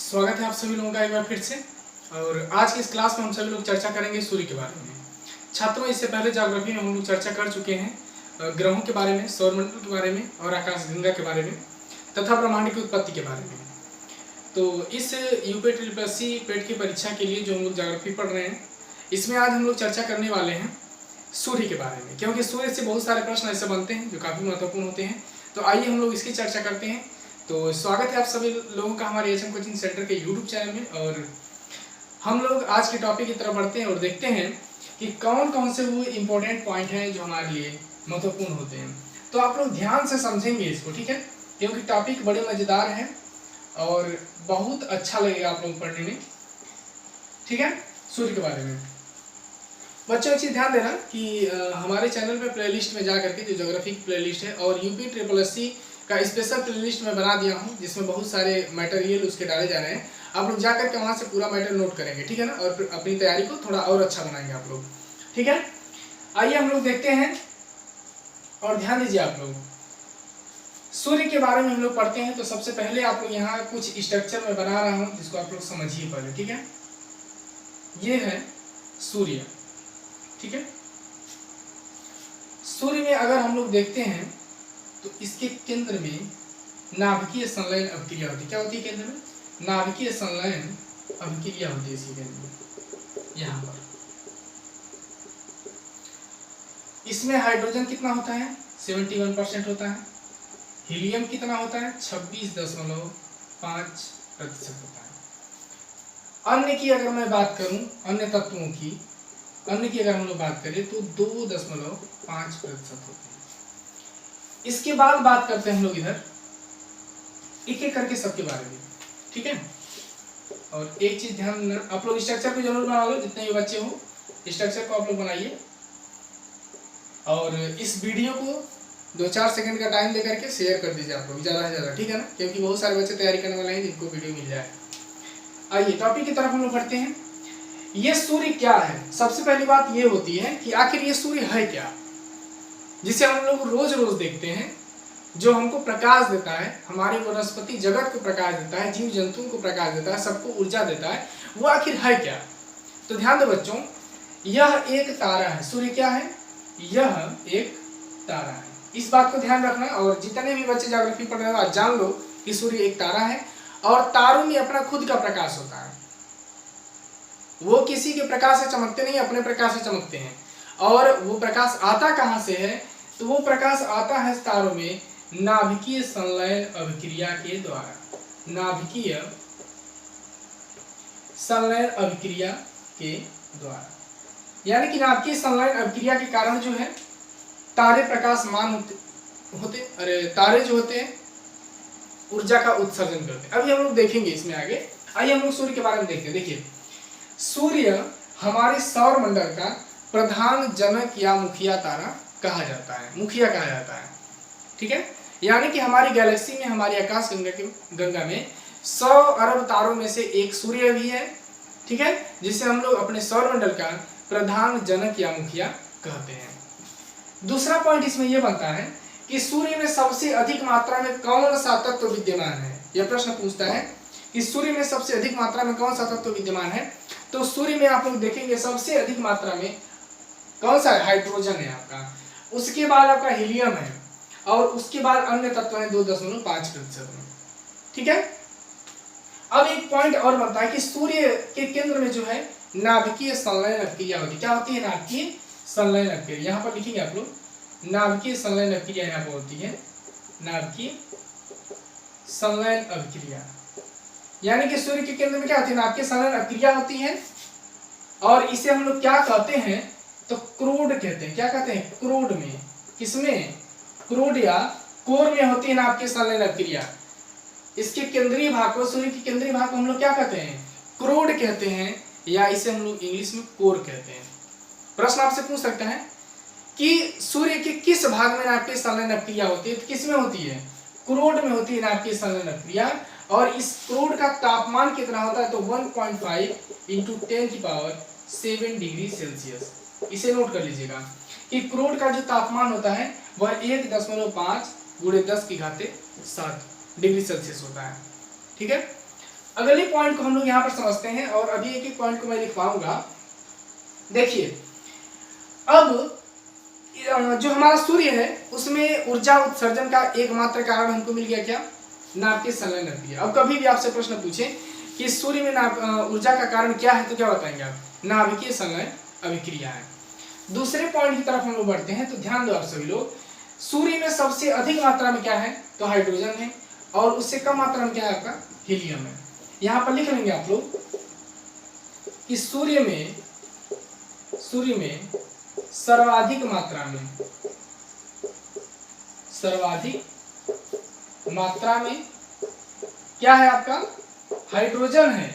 स्वागत है आप सभी लोगों का एक बार फिर से। और आज की इस क्लास में हम सभी लोग चर्चा करेंगे सूर्य के बारे में। छात्रों, इससे पहले ज्योग्राफी में हम लोग चर्चा कर चुके हैं ग्रहों के बारे में, सौरमंडल के बारे में और आकाशगंगा के बारे में तथा ब्रह्मांड की उत्पत्ति के बारे में। तो इस यूपीएससी पेट की परीक्षा के लिए जो हम लोग ज्योग्राफी पढ़ रहे हैं, इसमें आज हम लोग चर्चा करने वाले हैं सूर्य के बारे में, क्योंकि सूर्य से बहुत सारे प्रश्न ऐसे बनते हैं जो काफ़ी महत्वपूर्ण होते हैं। तो आइए हम लोग इसकी चर्चा करते हैं। तो स्वागत है आप सभी लोगों का हमारे एचएम कोचिंग सेंटर के यूट्यूब चैनल में। और हम लोग आज के टॉपिक की तरफ बढ़ते हैं और देखते हैं कि कौन कौन से वो इम्पोर्टेंट पॉइंट हैं जो हमारे लिए महत्वपूर्ण होते हैं। तो आप लोग ध्यान से समझेंगे इसको, ठीक है, क्योंकि टॉपिक बड़े मज़ेदार हैं और बहुत अच्छा लगेगा आप लोग पढ़ने में, ठीक है। सूर्य के बारे में बच्चों एक चीज़ ध्यान देना कि हमारे चैनल पे प्लेलिस्ट में जा करके जो ज्योग्राफी की प्लेलिस्ट है और यूपीएससी का स्पेशल प्लेलिस्ट मैं बना दिया हूँ, जिसमें बहुत सारे मटेरियल उसके डाले जा रहे हैं। आप लोग जा करके वहाँ से पूरा मैटर नोट करेंगे, ठीक है ना, और फिर अपनी तैयारी को थोड़ा और अच्छा बनाएंगे आप लोग, ठीक है। आइए हम लोग देखते हैं और ध्यान दीजिए आप लोग। सूर्य के बारे में हम लोग पढ़ते हैं तो सबसे पहले आप लोग यहाँ कुछ स्ट्रक्चर में बना रहा हूँ जिसको आप लोग समझिए पहले, ठीक है। ये है सूर्य, ठीक है। सूर्य में अगर हम लोग देखते हैं तो इसके केंद्र में नाभिकीय संलयन अभिक्रिया होती है। क्या होती है केंद्र में? नाभिकीय संलयन अभिक्रिया होती है इसी केंद्र में, यहाँ पर। इसमें हाइड्रोजन कितना होता है? 71% होता है। हीलियम कितना होता है? 26.5% होता है। अन्य की अगर मैं बात करूं, अन्य तत्वों की, अन्य की अगर हम लोग बात करें तो 2.5% होते हैं। इसके बाद बात करते हैं हम लोग इधर एक एक करके सबके बारे में, ठीक है। और एक चीज ध्यान, आप लोग स्ट्रक्चर को जरूर बना लो, जितने भी बच्चे हो स्ट्रक्चर को आप लोग बनाइए और इस वीडियो को 2-4 सेकंड का टाइम देकर के शेयर कर दीजिए आप लोग, ज़्यादा से ज़्यादा, ठीक है ना, क्योंकि बहुत सारे बच्चे तैयारी करने वाले हैं जिनको वीडियो मिल जाए। आइए टॉपिक की तरफ हम लोग बढ़ते हैं। ये सूर्य क्या है? सबसे पहली बात ये होती है कि आखिर ये सूर्य है क्या, जिसे हम लोग रोज रोज देखते हैं, जो हमको प्रकाश देता है, हमारे वनस्पति जगत को प्रकाश देता है, जीव जंतुओं को प्रकाश देता है, सबको ऊर्जा देता है, वो आखिर है क्या? तो ध्यान दो बच्चों, यह एक तारा है। सूर्य क्या है? यह एक तारा है। इस बात को ध्यान रखना। और जितने भी बच्चे ज्योग्राफी पढ़ रहे हो जान लो कि सूर्य एक तारा है और तारों में अपना खुद का प्रकाश होता है। वो किसी के प्रकाश से चमकते नहीं, अपने प्रकाश से चमकते हैं। और वो प्रकाश आता कहाँ से है? तो वो प्रकाश आता है तारों में नाभिकीय संलयन अभिक्रिया के द्वारा। नाभिकीय संलयन अभिक्रिया के द्वारा, यानी कि नाभिकीय संलयन अभिक्रिया के कारण जो है तारे प्रकाशमान होते, अरे तारे जो होते हैं ऊर्जा का उत्सर्जन करते हैं। अभी हम लोग देखेंगे इसमें आगे। आइए हम लोग सूर्य के बारे में देखते हैं। देखिए, सूर्य हमारे सौर मंडल का प्रधान जनक या मुखिया तारा कहा जाता है, मुखिया कहा जाता है, ठीक है। यानी कि हमारी गैलेक्सी में, हमारी आकाश गंगा में 100 अरब तारों में से एक सूर्य भी है, ठीक है, जिसे हम लोग अपने सौर मंडल का प्रधान जनक या मुखिया कहते हैं। दूसरा पॉइंट इसमें यह बनता है कि सूर्य में सबसे अधिक मात्रा में कौन सा तत्व विद्यमान है। यह प्रश्न पूछता है कि सूर्य में सबसे अधिक मात्रा में कौन सा तत्व विद्यमान है। तो सूर्य में आप लोग देखेंगे सबसे अधिक मात्रा में कौन सा है? हाइड्रोजन है आपका, उसके बाद आपका हीलियम है और उसके बाद अन्य तत्व है 2.5% में, ठीक है। अब एक पॉइंट और बनता है कि सूर्य के केंद्र में जो है नाभिकीय संलयन अभिक्रिया होती है। क्या होती है? नाभिकीय संलयन अभिक्रिया। यहाँ पर लिखेंगे आप लोग, नाभिकीय संलयन अभिक्रिया यहाँ पर होती है, नाभिकीय संलयन अभिक्रिया। यानी कि सूर्य के केंद्र में क्या होती है? नाभिकीय संलयन अभिक्रिया होती है। और इसे हम लोग क्या कहते हैं? तो क्रूड कहते हैं। क्या कहते हैं? क्रूड में। किसमें? क्रूड या कोर में होती है नाभिकीय संलयन अभिक्रिया। इसके केंद्रीय भाग को, सूर्य के केंद्रीय भाग को हम लोग क्या कहते हैं? क्रूड कहते हैं, या इसे हम लोग इंग्लिश में कोर कहते हैं। प्रश्न आपसे पूछ सकता है कि सूर्य के किस भाग में नाभिकीय संलयन अभिक्रिया होती है? तो किसमें होती है? क्रूड में होती है नाभिकीय संलयन अभिक्रिया। और इस क्रूड का तापमान कितना होता है? तो 1.5 × 10⁷ डिग्री सेल्सियस। इसे नोट कर लीजिएगा कि क्रूड का जो तापमान होता है वह 1.5 × 10⁷ डिग्री सेल्सियस होता है, ठीक है। अगले पॉइंट को हम लोग यहाँ पर समझते हैं और अभी एक एक पॉइंट को मैं लिखवाऊंगा। देखिए, अब जो हमारा सूर्य है उसमें ऊर्जा उत्सर्जन का एकमात्र कारण हमको मिल गया क्या? नाभिकीय संलयन अभिक्रिया। अब कभी भी आपसे प्रश्न पूछे कि सूर्य में ऊर्जा का कारण क्या है तो क्या बताएंगे आप? नाभिकीय संलयन अभिक्रिया है। दूसरे पॉइंट की तरफ हम लोग बढ़ते हैं, तो ध्यान दो आप सभी लोग, सूर्य में सबसे अधिक मात्रा में क्या है? तो हाइड्रोजन है, और उससे कम मात्रा में क्या है आपका? हीलियम है। यहाँ पर लिख लेंगे आप लोग कि सूर्य में सर्वाधिक मात्रा में क्या है आपका? हाइड्रोजन है।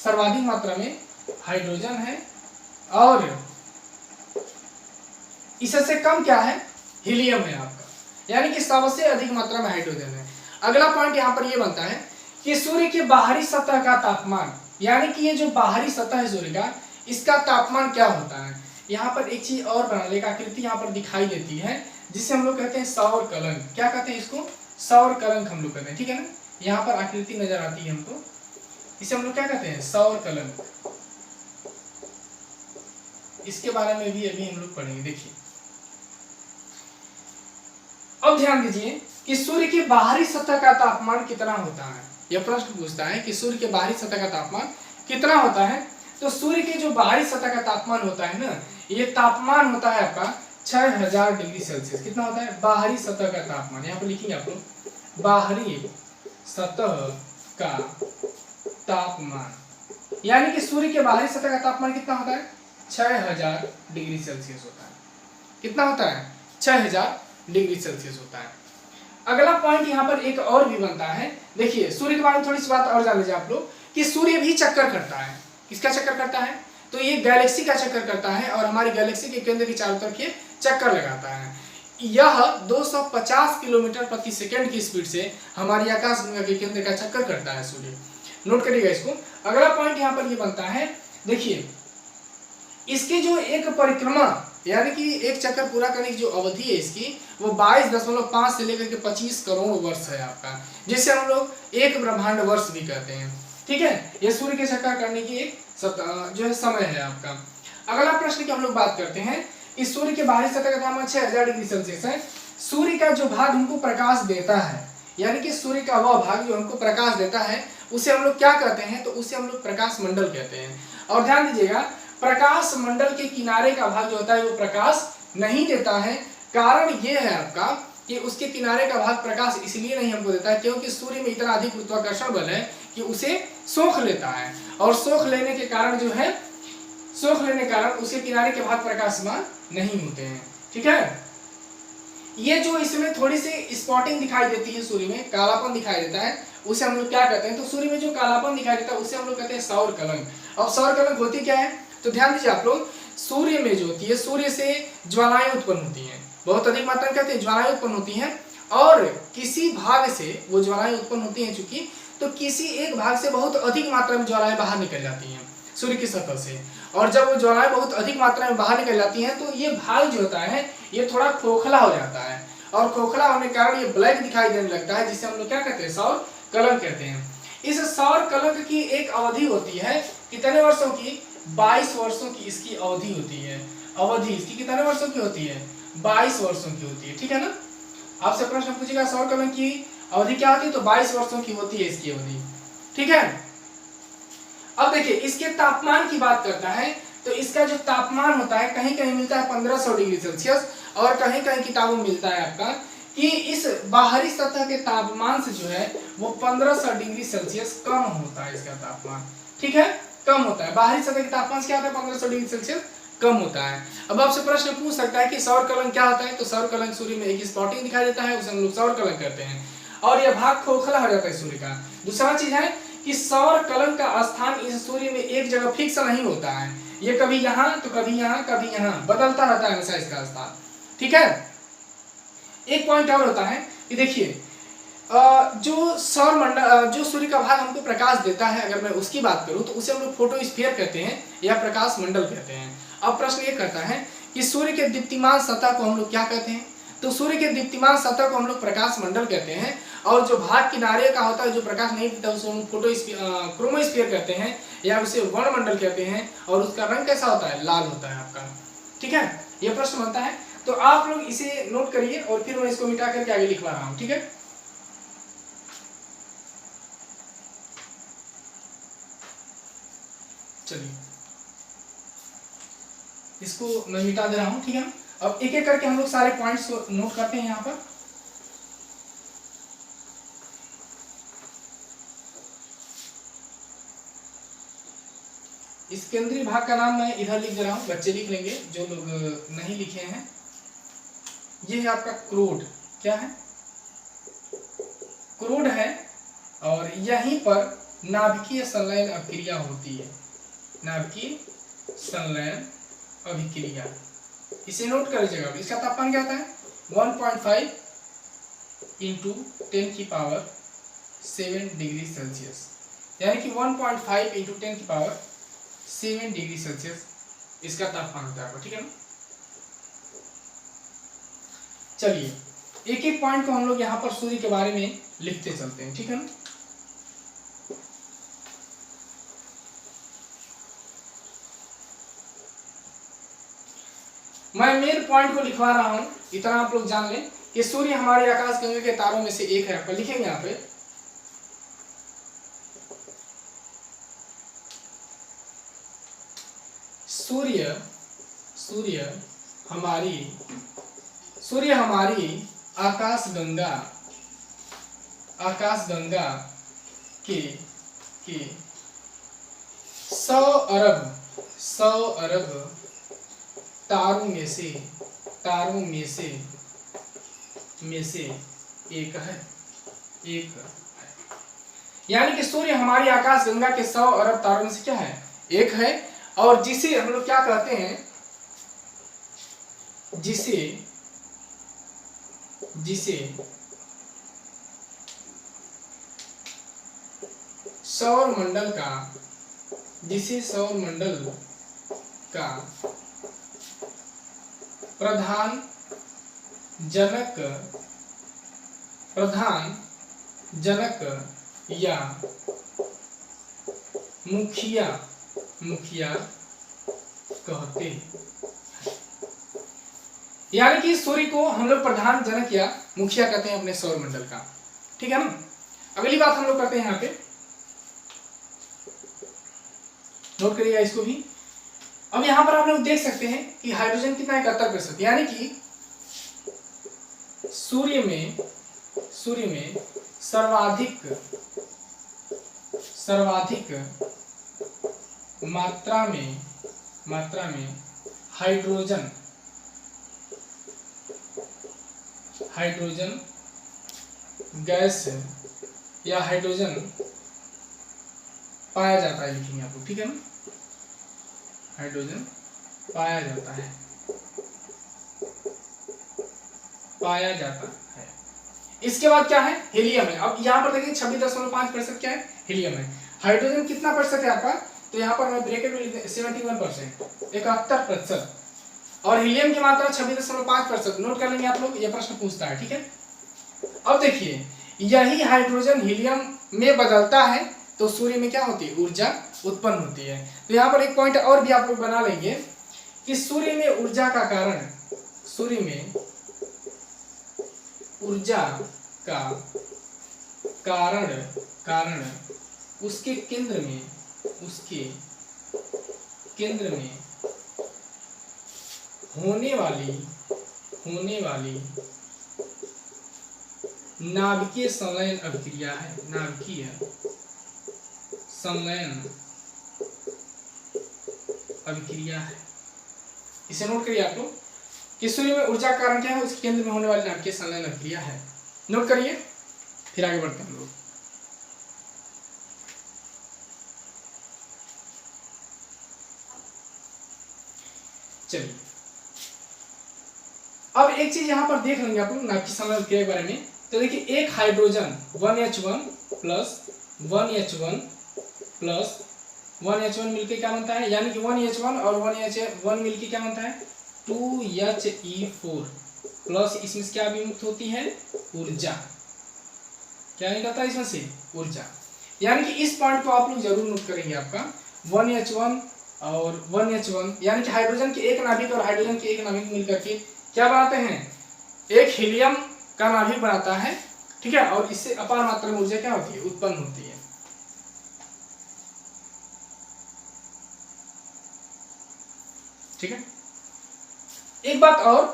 सर्वाधिक मात्रा में हाइड्रोजन है, और इससे कम क्या है? हीलियम है आपका। यानी कि सबसे अधिक मात्रा में हाइड्रोजन है। अगला पॉइंट यहाँ पर ये बनता है कि सूर्य के बाहरी सतह का तापमान, यानी कि ये जो बाहरी सतह है सूर्य का, इसका तापमान क्या होता है? यहाँ पर एक चीज और बना लेगा, आकृति यहाँ पर दिखाई देती है जिसे हम लोग कहते हैं सौर कलंक। क्या कहते हैं इसको? सौर कलंक हम लोग कहते हैं, ठीक है ना। यहाँ पर आकृति नजर आती है हमको, इसे हम लोग क्या कहते हैं? सौर कलंक। इसके बारे में भी अभी हम लोग पढ़ेंगे। देखिए, अब ध्यान दीजिए कि सूर्य की बाहरी सतह का तापमान कितना होता है। यह प्रश्न पूछता है कि सूर्य के बाहरी सतह का तापमान कितना होता है। तो सूर्य के जो बाहरी सतह का तापमान होता है ना, ये तापमान होता है आपका 6000 डिग्री सेल्सियस। कितना होता है? बाहरी सतह का तापमान। यहाँ पर लिखेंगे आप लोग, बाहरी सतह का तापमान, यानी कि सूर्य के बाहरी सतह का तापमान कितना होता है? 6000 डिग्री सेल्सियस होता है। कितना होता है? 6000 डिग्री सेल्सियस होता है। अगला पॉइंट यहाँ पर एक और भी बनता है। देखिए, सूर्य के बारे में थोड़ी सी बात और जान लीजिए आप लोग कि सूर्य भी चक्कर करता है। किसका चक्कर करता है? तो ये गैलेक्सी का चक्कर करता है, और हमारी गैलेक्सी के केंद्र के चारों तरफ ये चक्कर लगाता है। यह 250 किलोमीटर प्रति सेकंड की स्पीड से हमारी आकाशगंगा के केंद्र का चक्कर करता है सूर्य। नोट करिएगा इसको। अगला पॉइंट यहाँ पर ये बनता है, देखिए, इसकी जो एक परिक्रमा, यानी कि एक चक्कर पूरा करने की जो अवधि है इसकी, वो 22.5 से लेकर के 25 करोड़ वर्ष है आपका, जिसे हम लोग एक ब्रह्मांड वर्ष भी कहते हैं। ठीक है, ये सूर्य के चक्कर करने की एक जो है समय है आपका। अगला प्रश्न की हम लोग बात करते हैं। इस सूर्य के बाहरी सतह का तापमान 6000 डिग्री सेल्सियस है। सूर्य का जो भाग हमको प्रकाश देता है, यानी कि सूर्य का वह भाग जो हमको प्रकाश देता है, उसे हम लोग क्या कहते हैं? तो उसे हम लोग प्रकाश मंडल कहते हैं। और ध्यान दीजिएगा, प्रकाश मंडल के किनारे का भाग जो होता है वो प्रकाश नहीं देता है। कारण ये है आपका कि उसके किनारे का भाग प्रकाश इसलिए नहीं हमको देता है क्योंकि सूर्य में इतना अधिक गुरुत्वाकर्षण बल है कि उसे सोख लेता है, और सोख लेने के कारण उसके किनारे के भाग प्रकाशमान नहीं होते हैं। ठीक है, ये जो इसमें थोड़ी सी स्पॉटिंग दिखाई देती है, सूर्य में कालापन दिखाई देता है, उसे हम लोग क्या कहते हैं? तो सूर्य में जो कालापन दिखाई देता है उसे हम लोग कहते हैं सौर कलंक। अब सौर कलंक होती क्या है? तो ध्यान दीजिए आप लोग, सूर्य में जो होती है, सूर्य से ज्वालाएं उत्पन्न होती हैं, बहुत अधिक मात्रा में कहते हैं ज्वालाएं उत्पन्न होती हैं, और किसी भाग से वो ज्वालाएं उत्पन्न होती हैं चूंकि, तो किसी एक भाग से बहुत अधिक मात्रा में ज्वालाएं बाहर निकल जाती हैं सूर्य की सतह से। और जब वो ज्वालाएं बहुत अधिक मात्रा में बाहर निकल जाती हैं तो ये भाग जो होता है ये थोड़ा खोखला हो जाता है, और खोखला होने के कारण ये ब्लैक दिखाई देने लगता है, जिसे हम लोग क्या कहते हैं? सौर कलंक कहते हैं। इस सौर कलंक की एक अवधि होती है, कितने वर्षों की? 22 वर्षों की इसकी अवधि होती है। अवधि इसकी कितने वर्षों की होती है? 22 वर्षों की होती है। ठीक है ना। आपसे प्रश्न पूछेगा सौर कलंक की अवधि क्या होती है, तो 22 वर्षों की होती है इसकी अवधि। ठीक है। अब देखिए, इसके तापमान की बात करता है, तो इसका जो तापमान होता है कहीं कहीं मिलता है 1500 डिग्री सेल्सियस, और कहीं कहीं किताबों में मिलता है आपका कि इस बाहरी सतह के तापमान से जो है वो 1500 डिग्री सेल्सियस कम होता है इसका तापमान। ठीक है, कम होता है। बाहरी सतह के तापमान क्या होता है? 1500 डिग्री सेल्सियस कम होता है। अब आपसे प्रश्न पूछ सकता है कि सौर कलंक क्या होता है? तो सौर कलंक सूर्य में एक स्पॉटिंग दिखाई देता है, उसे हम लोग सौर कलंक कहते हैं, और यह भाग खोखला हो जाता है सूर्य का। दूसरा चीज है कि सौर कलंक का स्थान इस सूर्य में एक जगह फिक्स नहीं होता है, ये कभी यहाँ तो कभी यहाँ कभी यहाँ बदलता रहता है हमेशा इसका स्थान। ठीक है। एक पॉइंट और होता है कि देखिए, जो सौर मंडल, जो सूर्य का भाग हमको प्रकाश देता है, अगर मैं उसकी बात करूं तो उसे हम लोग फोटोस्फीयर कहते हैं या प्रकाश मंडल कहते हैं। अब प्रश्न ये करता है कि सूर्य के दीप्तिमान सतह को हम लोग क्या कहते हैं? तो सूर्य के दीप्तिमान सतह को हम लोग प्रकाश मंडल कहते हैं, और जो भाग किनारे का होता है जो प्रकाश नहीं दिखता उसे हम क्रोमोस्फीयर कहते हैं या उसे वर्णमंडल कहते हैं, और उसका रंग कैसा होता है, लाल होता है आपका। ठीक है, ये प्रश्न बनता है, तो आप लोग इसे नोट करिए और फिर मैं इसको मिटा करके आगे लिखवा रहा हूं। ठीक है, चलिए इसको मैं मिटा दे रहा हूं। ठीक है, अब एक एक करके हम लोग सारे पॉइंट्स को नोट करते हैं यहां पर। इस केंद्रीय भाग का नाम मैं इधर लिख दे रहा हूं, बच्चे लिख लेंगे जो लोग नहीं लिखे हैं। ये है आपका क्रोड, क्या है, क्रोड है, और यहीं पर नाभिकीय संलयन अभिक्रिया होती है, नाभिकीय संलयन अभिक्रिया, इसे नोट कर लीजिएगा। इसका तापमान क्या होता है, 1.5 इंटू 10 की पावर 7 डिग्री सेल्सियस, यानी कि 1.5 इंटू 10 की पावर 7 डिग्री सेल्सियस इसका तापमान होता है। ठीक है ना, चलिए एक एक पॉइंट को हम लोग यहाँ पर सूर्य के बारे में लिखते चलते हैं। ठीक है ना, मैं मेन पॉइंट को लिखवा रहा हूं, इतना आप लोग जान लें कि सूर्य हमारे आकाश गंगा के तारों में से एक है। आपको लिखेंगे यहाँ पे, सूर्य हमारी आकाश गंगा के 100 अरब तारों में से एक है। यानी कि सूर्य हमारी आकाश गंगा के 100 अरब तारों में से क्या है, एक है, और जिसे हम लोग क्या कहते हैं, जिसे सौर मंडल का प्रधान जनक या मुखिया कहते हैं। यानी कि सूर्य को हम लोग प्रधान जनक या मुखिया कहते हैं अपने सौर मंडल का। ठीक है ना, अगली बात हम लोग करते हैं यहाँ पे, नोट करिएगा इसको भी। अब यहां पर आप लोग देख सकते हैं कि हाइड्रोजन कितना है, 71%, यानी कि सूर्य में सर्वाधिक मात्रा में हाइड्रोजन गैस या हाइड्रोजन पाया जाता है, लिखेंगे आप लोग। ठीक है ना, हाइड्रोजन पाया जाता है। इसके बाद क्या है, हीलियम है। अब यहाँ पर देखिए 26.5% क्या है, हीलियम है। हाइड्रोजन कितना प्रतिशत है आपका, तो यहाँ पर मैं ब्रैकेट में लिख दें 71%, 71%, और हीलियम की मात्रा 26.5%। नोट कर लेंगे आप लोग, ये प्रश्न पूछता है। ठीक है, अब देखिए यही हाइड्रोजन हीलियम में बदलता है तो सूर्य में क्या होती है, ऊर्जा उत्पन्न होती है। तो यहाँ पर एक पॉइंट और भी आप लोग बना लेंगे कि सूर्य में ऊर्जा का कारण उसके केंद्र में होने वाली नाभिकीय संलयन अभिक्रिया है। नाभिकीय संलयन अभिक्रिया है, इसे नोट करिए आप लोग कि सूर्य में ऊर्जा का कारण क्या है, उसके केंद्र में होने वाली नाभिकीय संलयन अभिक्रिया है। नोट करिए, फिर आगे बढ़ते हैं हम लोग। चलिए अब एक चीज यहां पर देख लेंगे आप लोग नाभिकीय संलयन अभिक्रिया के बारे में। तो देखिए एक हाइड्रोजन 1H1 प्लस 1H1 मिलके क्या बनता है, यानी कि 1H1 और 1H1 मिलके क्या बनता है, 2He4 प्लस इसमें क्या विमुक्त होती है, ऊर्जा। क्या निकलता है इसमें से? ऊर्जा। यानी कि इस पॉइंट को आप लोग जरूर नोट करेंगे, आपका 1H1 और 1H1 यानी कि हाइड्रोजन के एक नाभिक और हाइड्रोजन के एक नाभिक मिलकर के क्या बनाते हैं? एक हीलियम का नाभिक बनाता है, ठीक है, और इससे अपार मात्रा में ऊर्जा क्या होती है? उत्पन्न होती है। ठीक है। एक बात और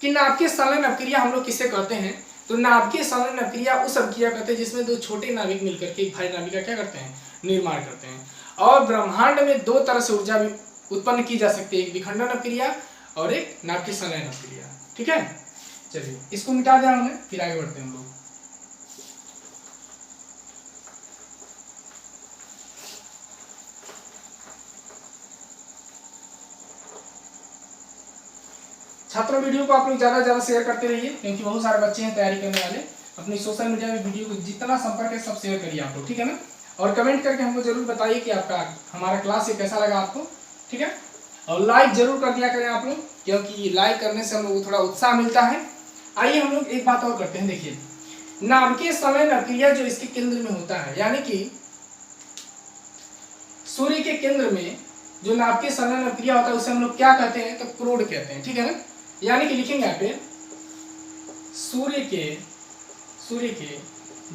कि नाभिकीय संलयन अपक्रिया हम लोग किससे करते हैं? तो नाभिकीय संलयन अपक्रिया उस अपक्रिया करते हैं जिसमें दो छोटे नाभिक मिलकर के एक भारी नाभिक का क्या करते हैं? निर्माण करते हैं। और ब्रह्मांड में दो तरह से ऊर्जा भी उत्पन्न की जा सकती है, एक विखंडन अपक्रिया और एक नाभिकीय संलयन अपक्रिया। ठीक है, चलिए इसको मिटा दिया हमने, फिर आगे बढ़ते हैं हम लोग। छात्रों वीडियो को आप लोग ज्यादा से ज्यादा शेयर करते रहिए, क्योंकि बहुत सारे बच्चे हैं तैयारी करने वाले। अपनी सोशल मीडिया में वीडियो को जितना संपर्क है सब शेयर करिए आप लोग, ठीक है ना। और कमेंट करके हमको जरूर बताइए कि आपका हमारा क्लास ये कैसा लगा आपको, ठीक है। और लाइक जरूर कर दिया करें आप लोग, क्योंकि लाइक करने से हम लोग को थोड़ा उत्साह मिलता है। आइए हम लोग एक बात और करते हैं। देखिए, नाभिकीय संलयन अपक्रिया जो इसके केंद्र में होता है, यानी कि सूर्य के केंद्र में जो नाभिकीय संलयन अपक्रिया होता है उसे हम लोग क्या कहते हैं? तो क्रोड कहते हैं, ठीक है ना। यानी कि लिखेंगे यहाँ पे सूर्य के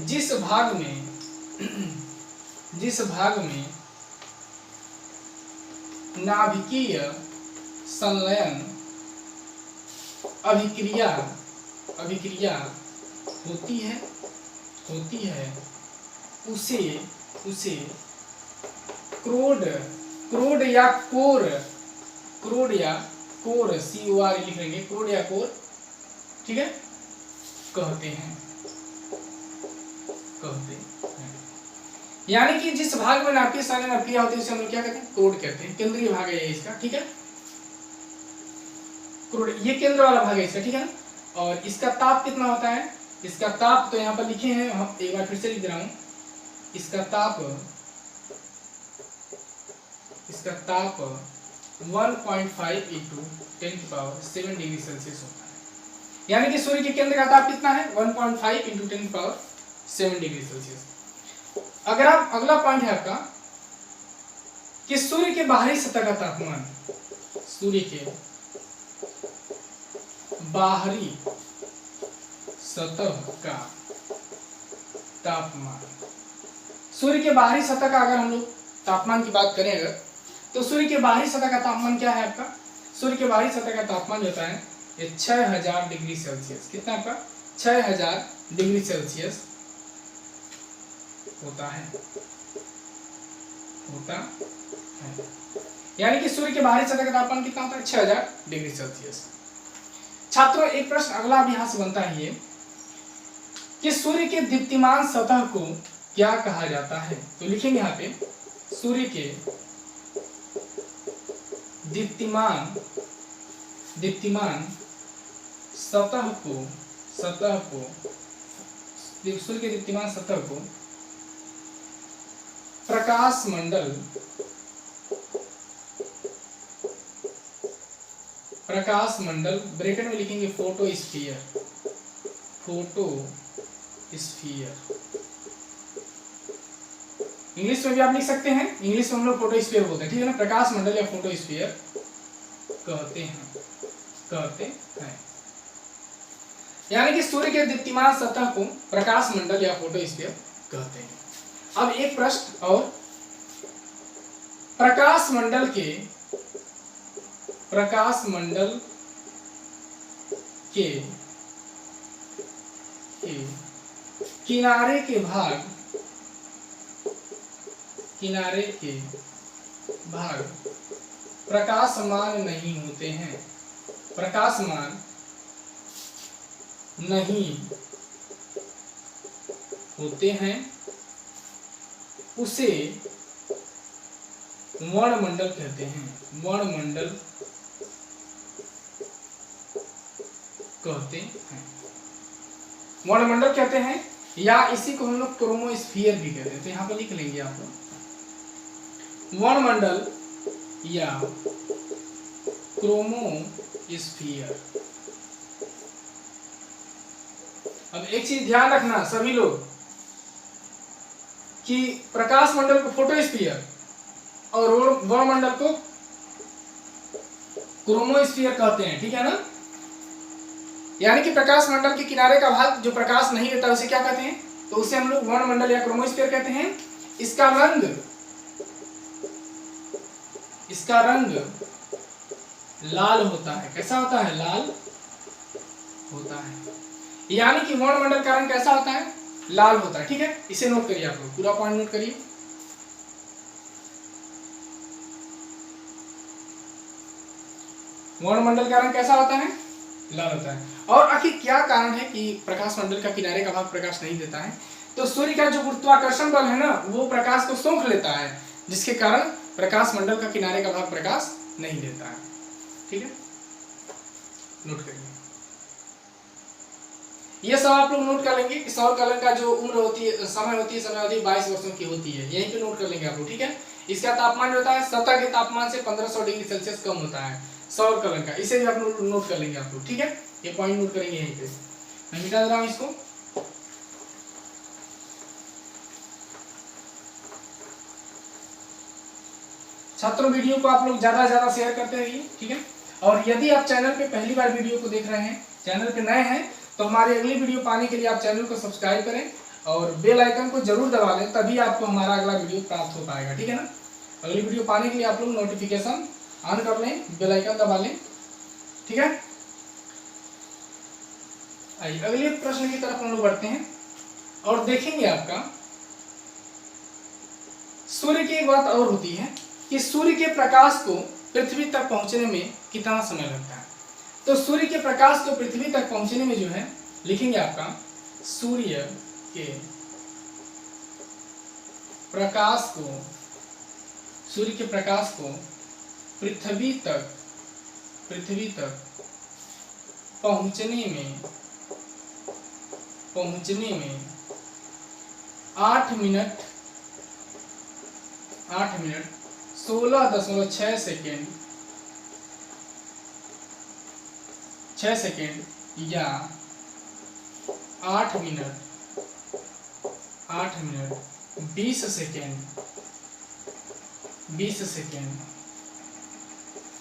जिस भाग में नाभिकीय संलयन अभिक्रिया होती है उसे क्रोड या कोर COR लिख लेंगे, क्रोड या कोर, ठीक है, कहते हैं। यानी कि जिस भाग में नाभिकीय संलयन अपक्रिया होती है उसे हम लोग क्या कहते हैं? क्रोड कहते हैं। केंद्रीय भाग है ये इसका, ठीक है, क्रोड, ये केंद्र वाला भाग है इसका, ठीक है ना। और इसका ताप कितना होता है? इसका ताप तो यहाँ पर लिखे हैं, हम एक बार फिर से लिख रहा हूँ। इसका ताप 1.5 × 10⁷ डिग्री सेल्सियस होता है। यानी कि सूर्य के केंद्र का ताप कितना है? 1.5 × 10⁷ डिग्री सेल्सियस। अगर आप अगला पॉइंट है आपका कि सूर्य के बाहरी सतह का तापमान, सूर्य के बाहरी सतह का तापमान, सूर्य के बाहरी सतह का अगर हम लोग तापमान की बात करें अगर, तो सूर्य के बाहरी सतह का तापमान क्या है आपका? सूर्य के बाहरी सतह का तापमान होता है 6000 डिग्री सेल्सियस। कितना आपका? 6000 डिग्री सेल्सियस होता है। यानी कि सूर्य के बाहरी सतह का तापमान कितना होता है? 6000 डिग्री सेल्सियस। छात्रों एक प्रश्न अगला भी यहां से बनता है ये कि सूर्य के दीप्तिमान सतह को क्या कहा जाता है? तो लिखेंगे यहाँ पे सूर्य के दीप्तिमान सतह को सूर्य के दीप्तिमान सतह को प्रकाश मंडल ब्रैकेट में लिखेंगे फोटोस्फीयर। इंग्लिश में भी आप लिख सकते हैं, इंग्लिश में हम लोग फोटोस्फीयर बोलते हैं, ठीक है ना। प्रकाश मंडल या फोटोस्फीयर कहते हैं। यानी कि सूर्य के दीप्तिमान सतह को प्रकाश मंडल या फोटोस्फीयर कहते हैं। अब एक प्रश्न और, प्रकाश मंडल के किनारे के भाग प्रकाशमान नहीं होते हैं। प्रकाशमान नहीं होते हैं, उसे वर्णमंडल कहते हैं। वर्णमंडल कहते हैं या इसी को हम लोग क्रोमोस्फीयर भी कहते हैं। तो यहाँ पर लिख लेंगे आप लोग वर्णमंडल या क्रोमोस्फीयर। अब एक चीज ध्यान रखना सभी लोग, कि प्रकाश मंडल को फोटोस्फीयर और वर्णमंडल को क्रोमोस्फीयर कहते हैं, ठीक है ना। यानी कि प्रकाश मंडल के किनारे का भाग जो प्रकाश नहीं देता उसे क्या कहते हैं, तो उसे हम लोग वर्णमंडल या क्रोमोस्फीयर कहते हैं। इसका रंग लाल होता है। कैसा होता है? लाल होता है। यानी कि वर्णमंडल का रंग कैसा होता है? लाल होता है, ठीक है। इसे नोट करिए, आप लोग पूरा पॉइंट नोट करिए। वर्णमंडल का रंग कैसा होता है? लाल होता है। और आखिर क्या कारण है कि प्रकाश मंडल का किनारे का भाग प्रकाश नहीं देता है? तो सूर्य का जो गुरुत्वाकर्षण बल है ना, वो प्रकाश को सोख लेता है, जिसके कारण प्रकाश मंडल का किनारे का भाग प्रकाश नहीं देता है, ठीक है। नोट करिए, ये सब आप लोग नोट कर लेंगे कि सौर कलन का जो उम्र होती है, समय होती है, समय अवधि 22 वर्षों की होती है। यहीं पे नोट कर लेंगे आप लोग, ठीक है। इसका तापमान जो होता है सतह के तापमान से 1500 डिग्री सेल्सियस कम होता है सौर कलन का। इसे भी आप लोग नोट कर लेंगे आप लोग, ठीक है। ये पॉइंट नोट करेंगे यहीं पे। मैं मिटा दे रहा हूं इसको। छात्रों, वीडियो को आप लोग ज्यादा से ज्यादा शेयर करते रहिए, ठीक है। और यदि आप चैनल पे पहली बार वीडियो को देख रहे हैं, चैनल पे नए हैं, तो हमारी अगली वीडियो पाने के लिए आप चैनल को सब्सक्राइब करें और बेल आइकन को जरूर दबा लें, तभी आपको हमारा अगला वीडियो प्राप्त हो पाएगा, ठीक है ना। अगली वीडियो पाने के लिए आप लोग नोटिफिकेशन ऑन कर लें, बेल आइकन दबा लें, ठीक है। आइए अगले प्रश्न की तरफ हम लोग बढ़ते हैं और देखेंगे आपका सूर्य की एक बात और होती है कि सूर्य के प्रकाश को पृथ्वी तक पहुंचने में कितना समय लगता है। तो सूर्य के प्रकाश को पृथ्वी तक पहुंचने में जो है, लिखेंगे आपका सूर्य के प्रकाश को पृथ्वी तक पहुंचने में 8 मिनट 16.6 सेकेंड या 8 मिनट 20 सेकेंड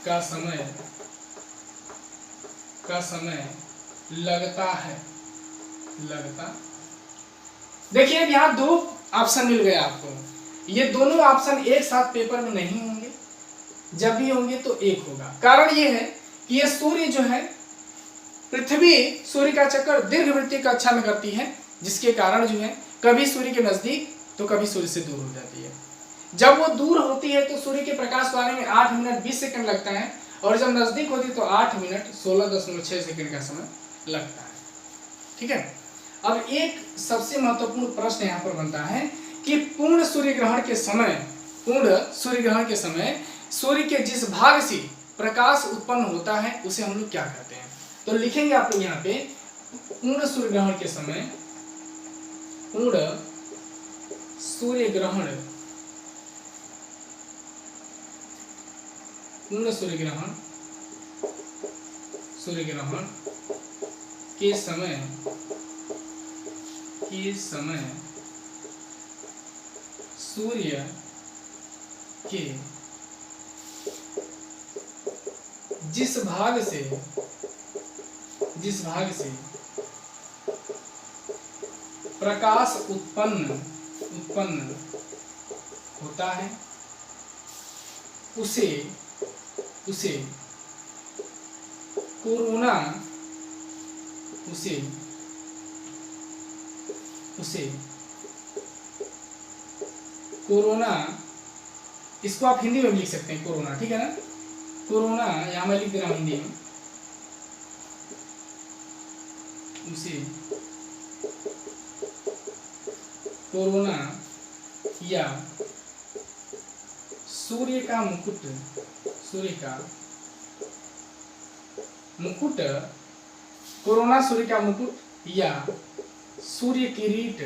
का समय लगता है। देखिए अब यहाँ दो ऑप्शन मिल गए आपको। ये दोनों ऑप्शन एक साथ पेपर में नहीं होंगे, जब भी होंगे तो एक होगा। कारण ये है कि ये सूर्य जो है, पृथ्वी सूर्य का चक्कर दीर्घवृत्तीय कक्षा में करती है, जिसके कारण जो है कभी सूर्य के नजदीक तो कभी सूर्य से दूर हो जाती है। जब वो दूर होती है तो सूर्य के प्रकाश को आने में 8 मिनट 20 सेकंड लगता है, और जब नजदीक होती है तो 8 मिनट 16.6 सेकंड का समय लगता है, ठीक है। अब एक सबसे महत्वपूर्ण प्रश्न यहाँ पर बनता है कि पूर्ण सूर्य ग्रहण के समय सूर्य के जिस भाग से प्रकाश उत्पन्न होता है उसे हम लोग क्या कहते हैं। तो लिखेंगे आप लोग यहाँ पे पूर्ण सूर्य ग्रहण के समय के समय सूर्य के जिस भाग से प्रकाश उत्पन्न होता है उसे कोरोना, इसको आप हिंदी में भी लिख सकते हैं कोरोना, ठीक है ना। कोरोना यहां मैं लिख दे रहा हूं हिंदी में, उसे कोरोना या सूर्य का मुकुट कोरोना सूर्य का मुकुट या सूर्य किरीट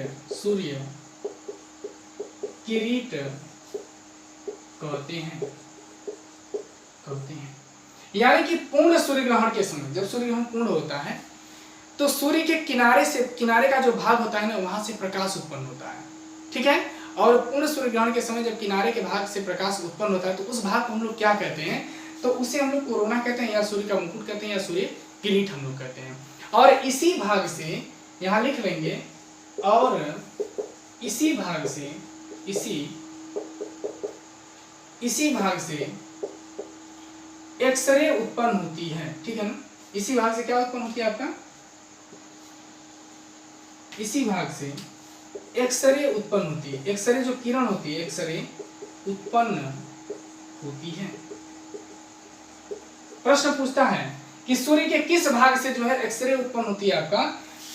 कहते हैं। यानी कि पूर्ण सूर्य ग्रहण के समय, जब सूर्य ग्रहण पूर्ण होता है तो सूर्य के किनारे का जो भाग होता है ना, वहां से प्रकाश उत्पन्न होता है, ठीक है। और पूर्ण सूर्य ग्रहण के समय जब किनारे के भाग से प्रकाश उत्पन्न होता है तो उस भाग को हम लोग क्या कहते हैं, तो उसे हम लोग कोरोना कहते हैं, या सूर्य का मुकुट कहते हैं, या सूर्य किरीट हम लोग कहते हैं। और इसी भाग से यहाँ लिख लेंगे, और इसी भाग से इसी भाग से एक्सरे उत्पन्न होती है, ठीक है ना। इसी भाग से क्या उत्पन्न होती है आपका, इसी भाग से एक्सरे उत्पन्न होती है। एक्सरे जो किरण होती है, एक्सरे उत्पन्न होती है। प्रश्न पूछता है कि सूर्य के किस भाग से जो है एक्सरे उत्पन्न होती है आपका,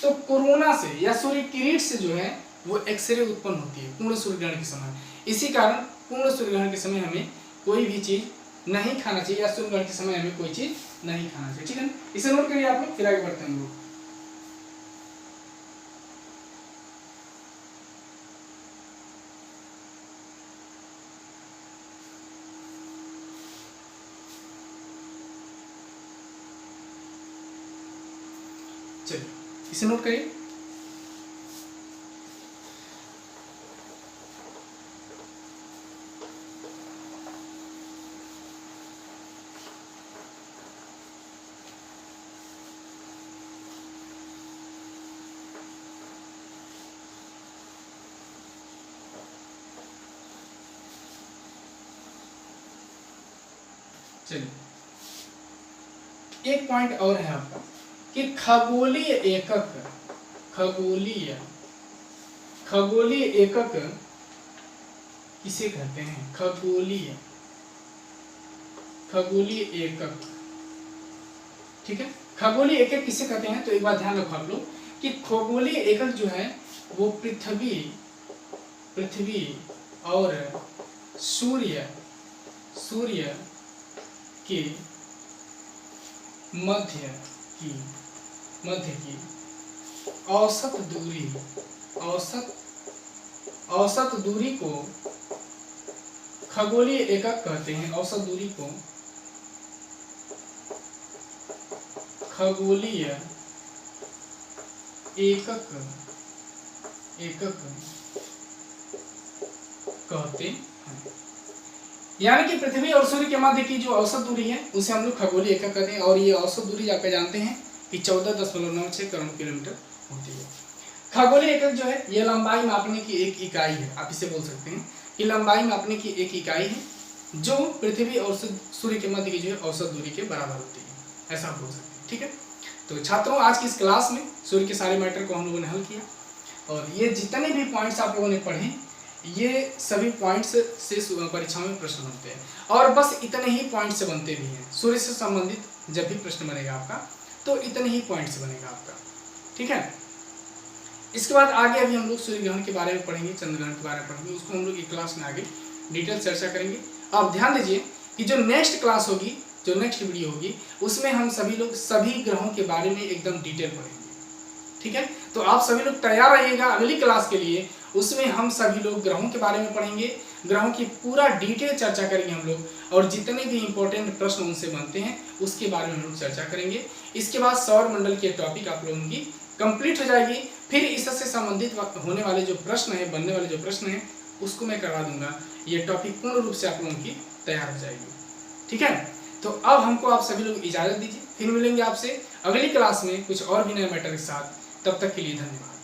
तो कोरोना से या सूर्य किरीट से जो है वो एक्सरे उत्पन्न होती है पूर्ण सूर्य ग्रहण के समय। इसी कारण पूर्ण सूर्य ग्रहण के समय हमें कोई भी चीज नहीं खाना चाहिए, या सूर्य ग्रहण के समय हमें कोई चीज नहीं खाना चाहिए, ठीक है। इसे नोट करिए आप लोग, फिर आगे बढ़ते हैं लोग। चलिए इसे नोट करिए। चलिए एक पॉइंट और है आपका कि खगोलीय एकक, खगोलीय एकक किसे कहते हैं, खगोलीय एकक, ठीक है। खगोलीय एकक किसे कहते हैं, तो एक बात ध्यान रखो आप लोग कि खगोलीय एकक जो है वो पृथ्वी और सूर्य के मध्य की औसत दूरी को खगोलीय एकक कहते हैं। औसत दूरी को खगोलीय एकक कहते हैं। यानी कि पृथ्वी और सूर्य के मध्य की जो औसत दूरी है उसे हम लोग खगोलीय एकक कहते हैं। और ये औसत दूरी आप जानते हैं कि 14.96 करोड़ किलोमीटर होती है। खगोलीय एकक जो है ये लंबाई मापने की एक इकाई है। आप इसे बोल सकते हैं कि लंबाई मापने की एक इकाई है जो पृथ्वी और सूर्य के मध्य की जो है औसत दूरी के बराबर होती है, ऐसा आप बोल सकते हैं, ठीक है। तो छात्रों आज की इस क्लास में सूर्य के सारे मैटर को हम लोगों ने हल किया, और ये जितने भी पॉइंट्स आप लोगों ने पढ़े ये सभी पॉइंट्स से परीक्षा में प्रश्न बनते हैं, और बस इतने ही पॉइंट से बनते भी हैं। सूर्य से संबंधित जब भी प्रश्न बनेगा आपका तो इतने ही पॉइंट से बनेगा आपका, ठीक है। इसके बाद आगे अभी हम लोग सूर्य ग्रहण के बारे में पढ़ेंगे, चंद्र ग्रहण के बारे में पढ़ेंगे, उसको हम लोग एक क्लास में आगे डिटेल चर्चा करेंगे। आप ध्यान दीजिए कि जो नेक्स्ट क्लास होगी, जो नेक्स्ट वीडियो होगी, उसमें हम सभी लोग सभी ग्रहों के बारे में एकदम डिटेल पढ़ेंगे, ठीक है। तो आप सभी लोग तैयार रहिएगा अगली क्लास के लिए। उसमें हम सभी लोग ग्रहों के बारे में पढ़ेंगे, ग्रहों की पूरा डिटेल चर्चा करेंगे हम लोग, और जितने भी इंपॉर्टेंट प्रश्न उनसे बनते हैं उसके बारे में हम लोग चर्चा करेंगे। इसके बाद सौर मंडल के टॉपिक आप लोगों की कंप्लीट हो जाएगी। फिर इससे संबंधित होने वाले जो प्रश्न है, बनने वाले जो प्रश्न है, उसको मैं करवा दूंगा। ये टॉपिक पूर्ण रूप से आप लोगों की तैयार हो जाएगी, ठीक है। तो अब हमको आप सभी लोग इजाजत दीजिए, फिर मिलेंगे आपसे अगली क्लास में कुछ और भी नए मैटर के साथ। तब तक के लिए धन्यवाद।